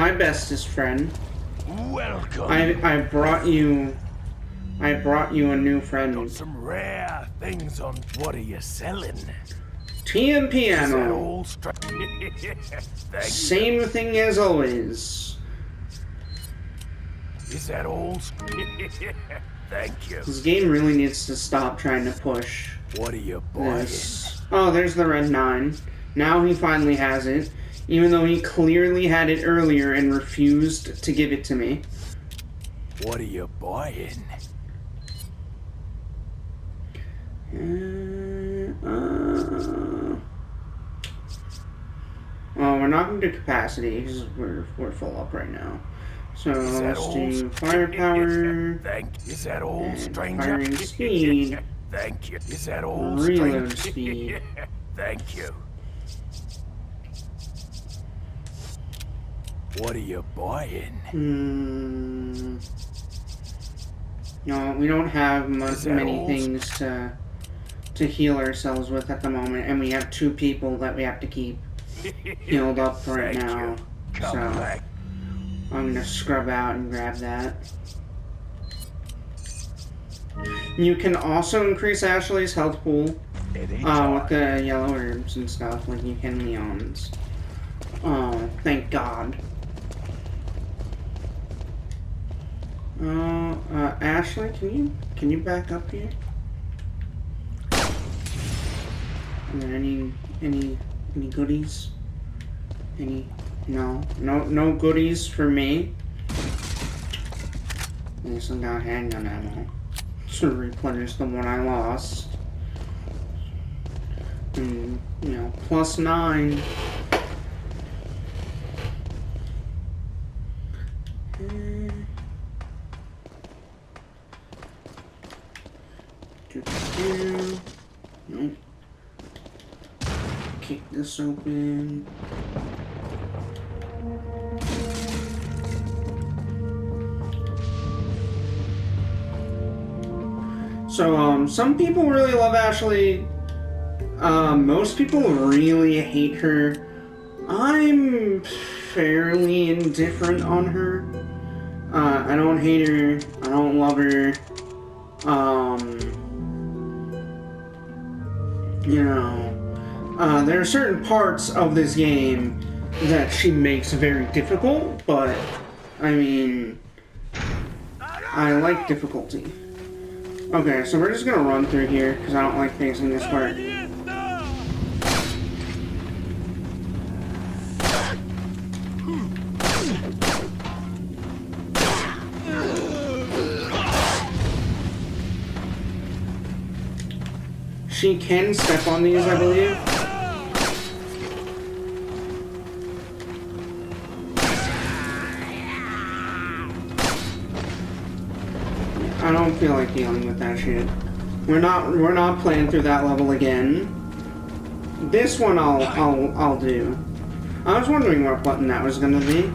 my bestest friend. Welcome. I brought you a new friend. Got some rare things on. What are you selling? TM Is that Piano. all straight? Thank Same thing as always. you. Is that all? Thank you. This game really needs to stop trying to push What are you buying? this. Oh, there's the red 9. Now he finally has it, even though he clearly had it earlier and refused to give it to me. What are you buying? Well, we're not going to do capacity because we're full up right now. So Is that let's all? do firepower, Thank. Is that all, and stranger? firing speed, Thank you. Is that all, reload stranger? speed. Thank you. What are you buying? No, we don't have many all? things to heal ourselves with at the moment, and we have 2 people that we have to keep healed up right Thank now. you. Come So back. I'm gonna scrub out and grab that. You can also increase Ashley's health pool with the yellow herbs and stuff, like you can Leon's. Oh, thank God. Ashley, can you back up here? Are there any goodies? No goodies for me. At least I got handgun ammo to replenish the one I lost. And, +9. Nope. Kick this open. So, some people really love Ashley. Most people really hate her. I'm fairly indifferent on her. I don't hate her. I don't love her. There are certain parts of this game that she makes very difficult, but, I mean, I like difficulty. Okay, so we're just gonna run through here, because I don't like facing this part. She can step on these, I believe. I don't feel like dealing with that shit. We're not playing through that level again. This one I'll do. I was wondering what button that was gonna be.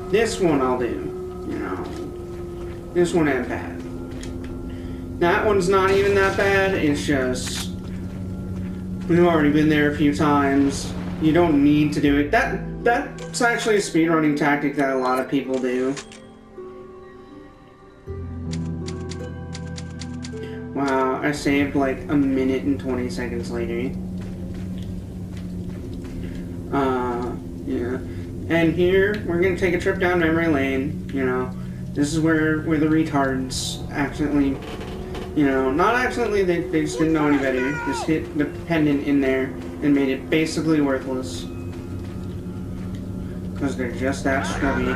This one I'll do. This one ain't bad. That one's not even that bad. It's just we've already been there a few times. You don't need to do it. That's actually a speedrunning tactic that a lot of people do. Wow, I saved like a minute and 20 seconds later. Yeah. And here, we're gonna take a trip down memory lane, This is where the retards accidentally, not accidentally, they just didn't know any better. Just hit the pendant in there and made it basically worthless. Because they're just that scrubby.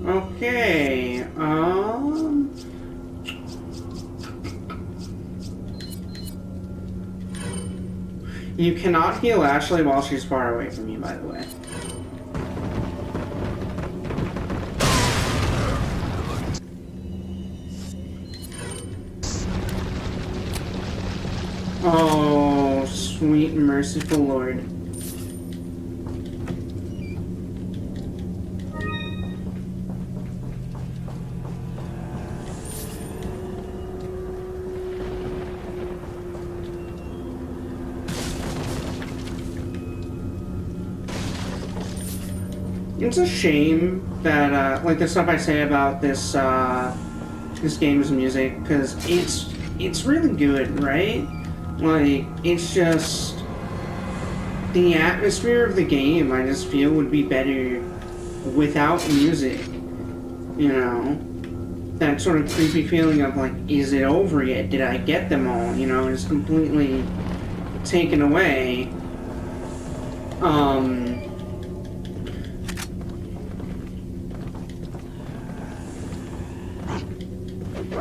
Okay, you cannot heal Ashley while she's far away from you, by the way. Oh, sweet merciful Lord. it's a shame that, like the stuff I say about this, this game's music, because it's really good, right? Like, it's just... the atmosphere of the game, I just feel, would be better without music. You know? That sort of creepy feeling of, like, is it over yet? Did I get them all? You know, is completely taken away.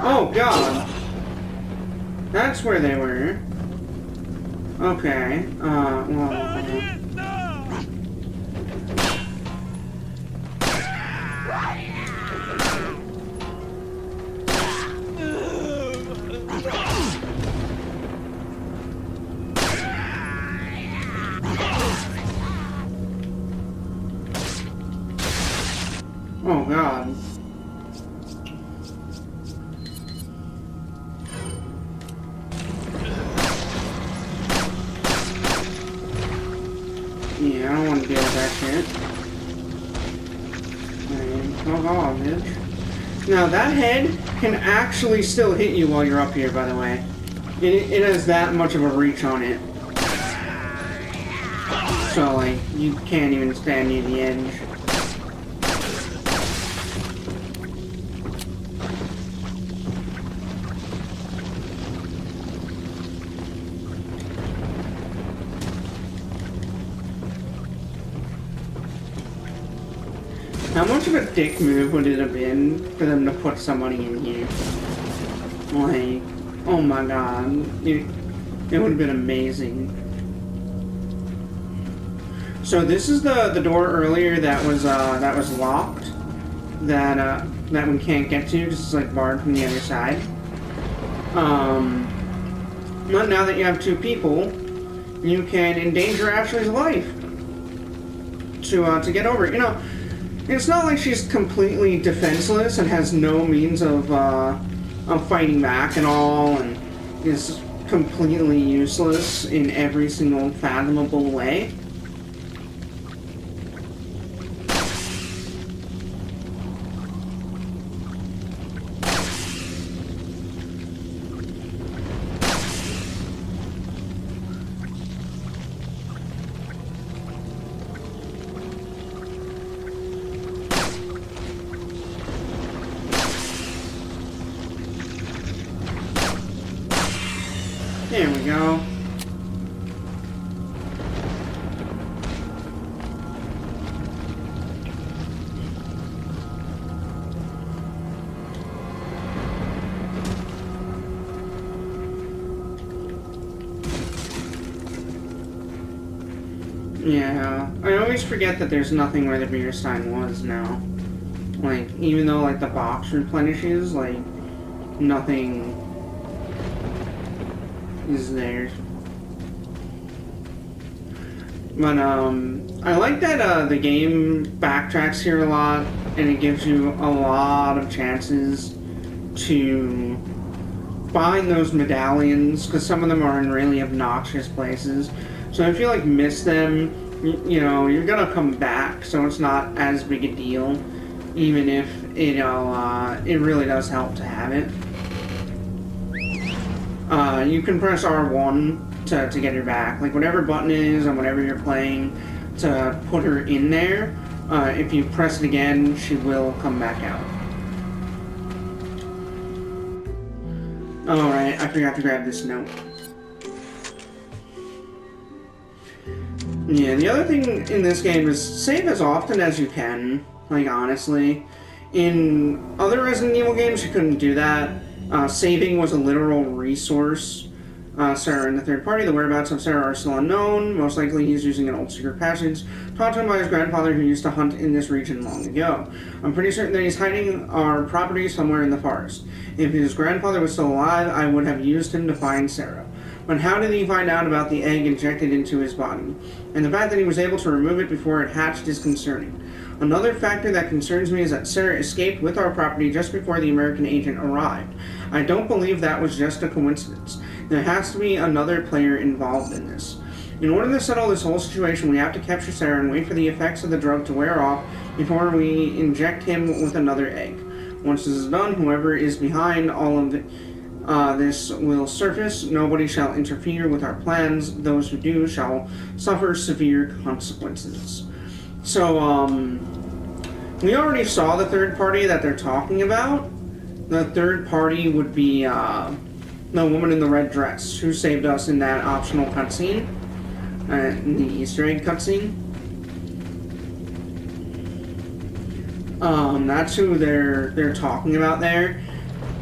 Oh, God. That's where they were. Okay, well... Oh, God. Yeah, I don't want to deal with that shit. Oh, God, bitch. Now, that head can actually still hit you while you're up here, by the way. It has that much of a reach on it. So, like, you can't even stand near the edge. How much of a dick move would it have been for them to put somebody in here? Like, oh my god, it would have been amazing. So this is the door earlier that was locked, that we can't get to because it's like barred from the other side. But now that you have two people, you can endanger Ashley's life to get over it. You know. It's not like she's completely defenseless and has no means of fighting back at all and is completely useless in every single fathomable way. There we go. Yeah, I always forget that there's nothing where the beer stein was now. Like, even though, like, the box replenishes, like, nothing is there. But, I like that, the game backtracks here a lot, and it gives you a lot of chances to find those medallions, because some of them are in really obnoxious places. So if you, like, miss them, you know, you're gonna come back, so it's not as big a deal, even if, you know, it really does help to have it. You can press R1 to get her back. Like, whatever button it is on whatever you're playing to put her in there, if you press it again, she will come back out. Alright, I forgot to grab this note. Yeah, the other thing in this game is save as often as you can, like, honestly. In other Resident Evil games, you couldn't do that. Saving was a literal resource. Sarah in the third party, the whereabouts of Sarah are still unknown. Most likely he's using an old secret passage taught to him by his grandfather who used to hunt in this region long ago. I'm pretty certain that he's hiding our property somewhere in the forest. If his grandfather was still alive, I would have used him to find Sarah. But how did he find out about the egg injected into his body? And the fact that he was able to remove it before it hatched is concerning. Another factor that concerns me is that Sarah escaped with our property just before the American agent arrived. I don't believe that was just a coincidence. There has to be another player involved in this. In order to settle this whole situation, we have to capture Sarah and wait for the effects of the drug to wear off before we inject him with another egg. Once this is done, whoever is behind all of this will surface. Nobody shall interfere with our plans. Those who do shall suffer severe consequences. So, we already saw the third party that they're talking about. The third party would be, the woman in the red dress who saved us in that optional cutscene, in the Easter egg cutscene. That's who they're talking about there.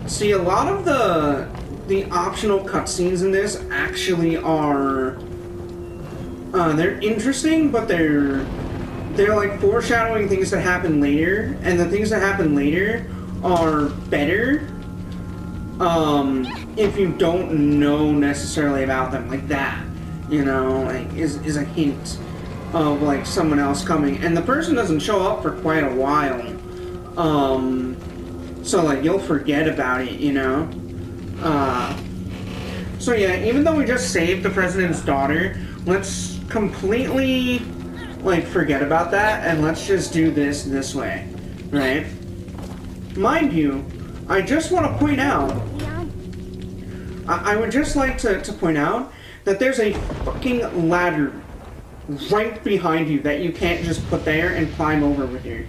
See, a lot of the optional cutscenes in this actually are, they're interesting, but they're like foreshadowing things that happen later, and the things that happen later are better, if you don't know necessarily about them, like that, you know, like, is a hint of, like, someone else coming, and the person doesn't show up for quite a while, so, like, you'll forget about it, you know, so yeah, even though we just saved the president's daughter, let's completely, like, forget about that, and let's just do this way, right? Mind you, I just want to point out, I would just like to point out that there's a fucking ladder right behind you that you can't just put there and climb over with you.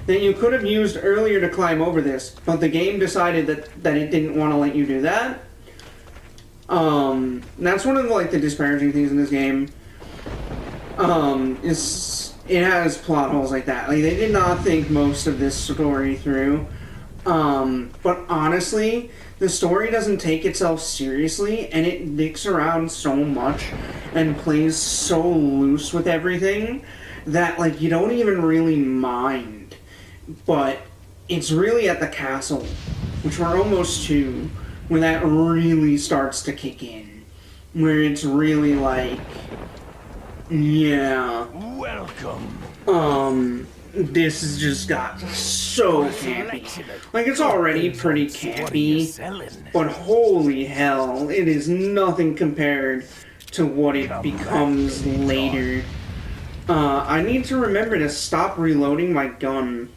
That you could have used earlier to climb over this, but the game decided that it didn't want to let you do that. That's one of the, like, the disparaging things in this game. Is it has plot holes like that. Like, they did not think most of this story through. But honestly, the story doesn't take itself seriously, and it dicks around so much and plays so loose with everything that, like, you don't even really mind. But it's really at the castle, which we're almost to, when that really starts to kick in. Where it's really like, yeah. Welcome. This has just got so campy. Like, it's already pretty campy, but holy hell, it is nothing compared to what it becomes later. I need to remember to stop reloading my gun.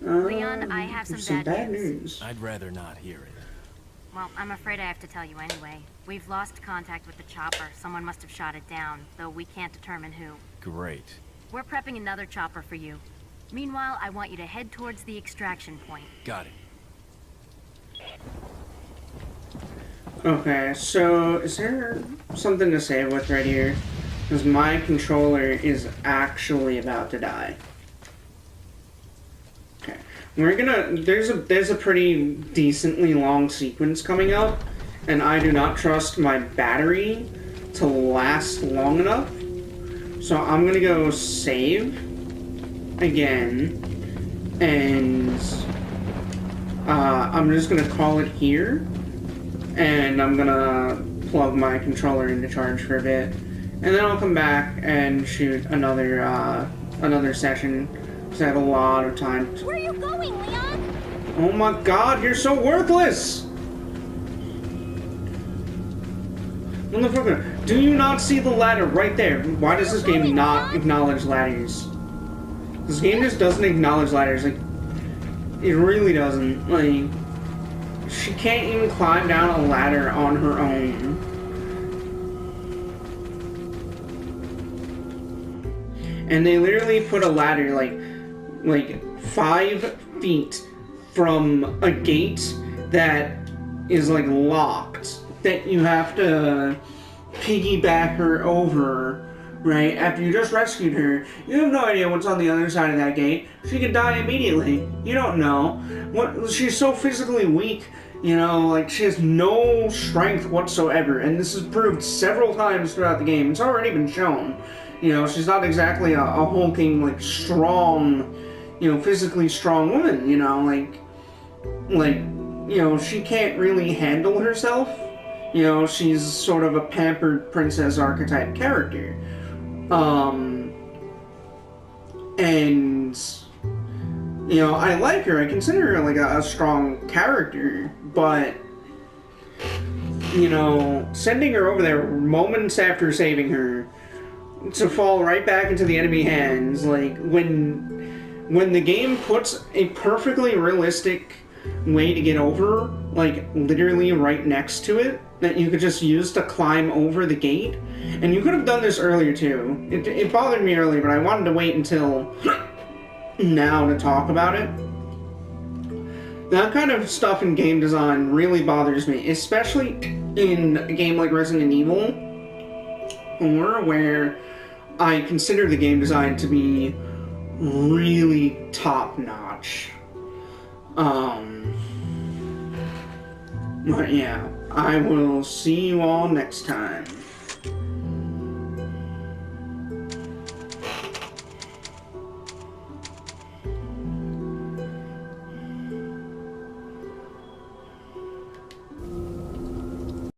Leon, I have some bad news. I'd rather not hear it. Well, I'm afraid I have to tell you anyway. We've lost contact with the chopper. Someone must have shot it down, though we can't determine who. Great. We're prepping another chopper for you. Meanwhile, I want you to head towards the extraction point. Got it. Okay, so is there something to say with right here? Because my controller is actually about to die. Okay, we're gonna. There's a pretty decently long sequence coming up, and I do not trust my battery to last long enough. So I'm gonna go save again, and I'm just gonna call it here. And I'm gonna plug my controller into charge for a bit, and then I'll come back and shoot another session because I have a lot of time. Where are you going, Leon? Oh my God, you're so worthless! Motherfucker, do you not see the ladder right there? Why does this game not acknowledge ladders? This game just doesn't acknowledge ladders. Like, it really doesn't. Like, she can't even climb down a ladder on her own. And they literally put a ladder like 5 feet from a gate that is like locked, that you have to piggyback her over, right? After you just rescued her, you have no idea what's on the other side of that gate. She could die immediately. You don't know. She's so physically weak, you know, like, she has no strength whatsoever, and this is proved several times throughout the game. It's already been shown. You know, she's not exactly a hulking, like, strong, you know, physically strong woman, you know, like, you know, she can't really handle herself. You know, she's sort of a pampered princess archetype character. And, you know, I like her. I consider her, like, a strong character, but you know, sending her over there moments after saving her to fall right back into the enemy hands, like, when the game puts a perfectly realistic way to get over, like, literally right next to it, that you could just use to climb over the gate, and you could have done this earlier, too. It bothered me earlier, but I wanted to wait until now to talk about it. That kind of stuff in game design really bothers me, especially in a game like Resident Evil 4, where I consider the game design to be really top-notch. But yeah, I will see you all next time.